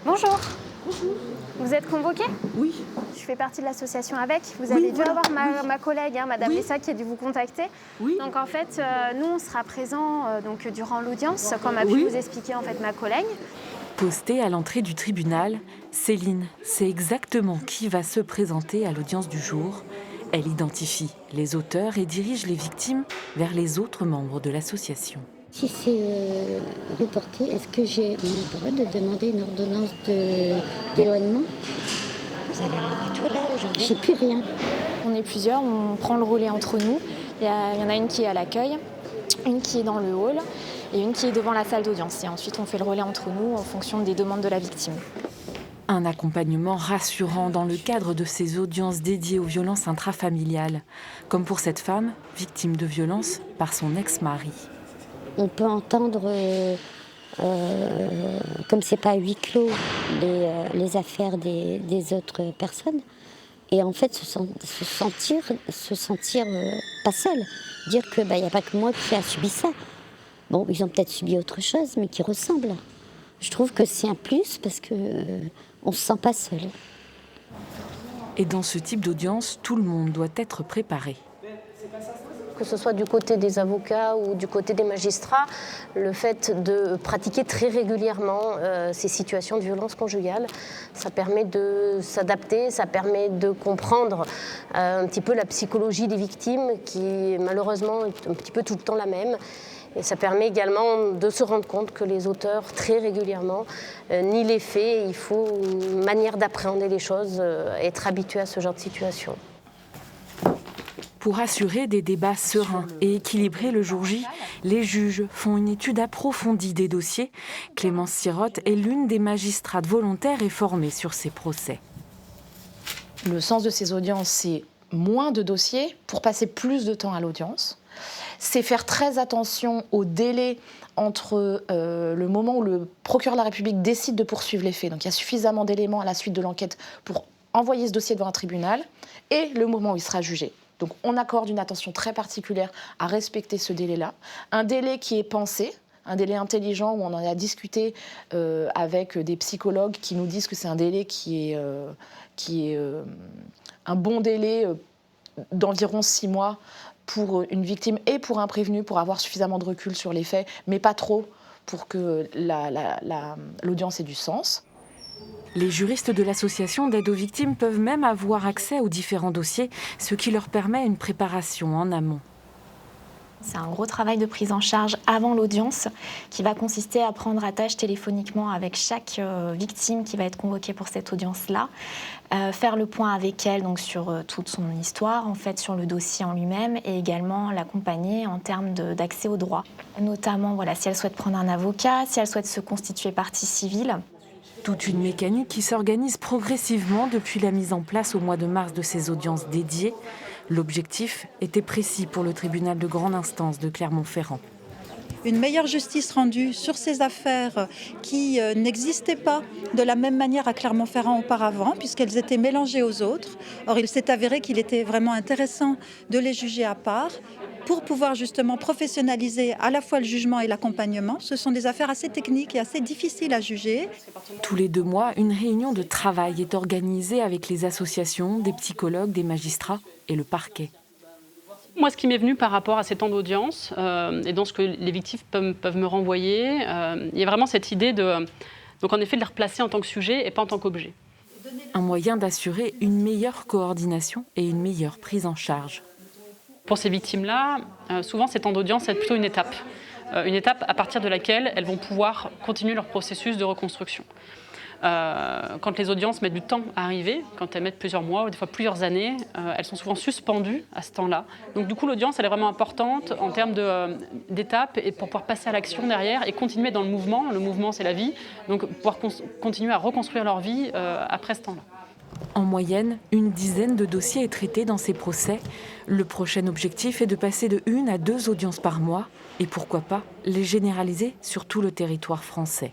Bonjour. Vous êtes convoqué? Oui. Je fais partie de l'association AVEC. Vous avez dû avoir ma collègue, Madame Lessa, qui a dû vous contacter. Oui. Donc en fait, nous, on sera présents durant l'audience, comme a pu vous expliquer en fait ma collègue. Postée à l'entrée du tribunal, Céline sait exactement qui va se présenter à l'audience du jour. Elle identifie les auteurs et dirige les victimes vers les autres membres de l'association. Si c'est reporté, est-ce que j'ai le droit de demander une ordonnance d'éloignement? Vous avez un retour là aujourd'hui? J'ai plus rien. On est plusieurs, on prend le relais entre nous. Il y en a une qui est à l'accueil, une qui est dans le hall et une qui est devant la salle d'audience. Et ensuite, on fait le relais entre nous en fonction des demandes de la victime. Un accompagnement rassurant dans le cadre de ces audiences dédiées aux violences intrafamiliales, comme pour cette femme victime de violences par son ex-mari. On peut entendre, comme c'est pas à huis clos, les affaires des autres personnes. Et en fait, se sentir pas seul. Dire que y a pas que moi qui a subi ça. Bon, ils ont peut-être subi autre chose, mais qui ressemble. Je trouve que c'est un plus parce que on se sent pas seul. Et dans ce type d'audience, tout le monde doit être préparé. Que ce soit du côté des avocats ou du côté des magistrats, le fait de pratiquer très régulièrement ces situations de violence conjugale, ça permet de s'adapter, ça permet de comprendre un petit peu la psychologie des victimes qui malheureusement est un petit peu tout le temps la même. Et ça permet également de se rendre compte que les auteurs, très régulièrement, nient les faits. Il faut une manière d'appréhender les choses, être habitué à ce genre de situation. Pour assurer des débats sereins et équilibrés le jour J, les juges font une étude approfondie des dossiers. Clémence Sirotte est l'une des magistrates volontaires et formée sur ces procès. Le sens de ces audiences, c'est moins de dossiers pour passer plus de temps à l'audience. C'est faire très attention au délai entre le moment où le procureur de la République décide de poursuivre les faits. Donc il y a suffisamment d'éléments à la suite de l'enquête pour envoyer ce dossier devant un tribunal et le moment où il sera jugé. Donc on accorde une attention très particulière à respecter ce délai-là. Un délai qui est pensé, un délai intelligent où on en a discuté avec des psychologues qui nous disent que c'est un délai qui est un bon délai d'environ 6 mois pour une victime et pour un prévenu, pour avoir suffisamment de recul sur les faits, mais pas trop pour que l'audience ait du sens. Les juristes de l'association d'aide aux victimes peuvent même avoir accès aux différents dossiers, ce qui leur permet une préparation en amont. C'est un gros travail de prise en charge avant l'audience qui va consister à prendre attache téléphoniquement avec chaque victime qui va être convoquée pour cette audience-là, faire le point avec elle donc, sur toute son histoire, en fait, sur le dossier en lui-même et également l'accompagner en termes d'accès aux droits. Notamment si elle souhaite prendre un avocat, si elle souhaite se constituer partie civile. Toute une mécanique qui s'organise progressivement depuis la mise en place au mois de mars de ces audiences dédiées. L'objectif était précis pour le tribunal de grande instance de Clermont-Ferrand. Une meilleure justice rendue sur ces affaires qui n'existaient pas de la même manière à Clermont-Ferrand auparavant, puisqu'elles étaient mélangées aux autres. Or, il s'est avéré qu'il était vraiment intéressant de les juger à part pour pouvoir justement professionnaliser à la fois le jugement et l'accompagnement. Ce sont des affaires assez techniques et assez difficiles à juger. Tous les 2 mois, une réunion de travail est organisée avec les associations, des psychologues, des magistrats et le parquet. Moi, ce qui m'est venu par rapport à ces temps d'audience et dans ce que les victimes peuvent me renvoyer, il y a vraiment cette idée donc en effet, de les replacer en tant que sujet et pas en tant qu'objet. Un moyen d'assurer une meilleure coordination et une meilleure prise en charge. Pour ces victimes-là, souvent, ces temps d'audience, c'est plutôt une étape à partir de laquelle elles vont pouvoir continuer leur processus de reconstruction. Quand les audiences mettent du temps à arriver, quand elles mettent plusieurs mois ou des fois plusieurs années, elles sont souvent suspendues à ce temps-là. Donc du coup, l'audience, elle est vraiment importante en termes d'étapes et pour pouvoir passer à l'action derrière et continuer dans le mouvement. Le mouvement, c'est la vie. Donc pouvoir continuer à reconstruire leur vie après ce temps-là. En moyenne, une dizaine de dossiers est traité dans ces procès. Le prochain objectif est de passer de 1 à 2 audiences par mois et pourquoi pas les généraliser sur tout le territoire français.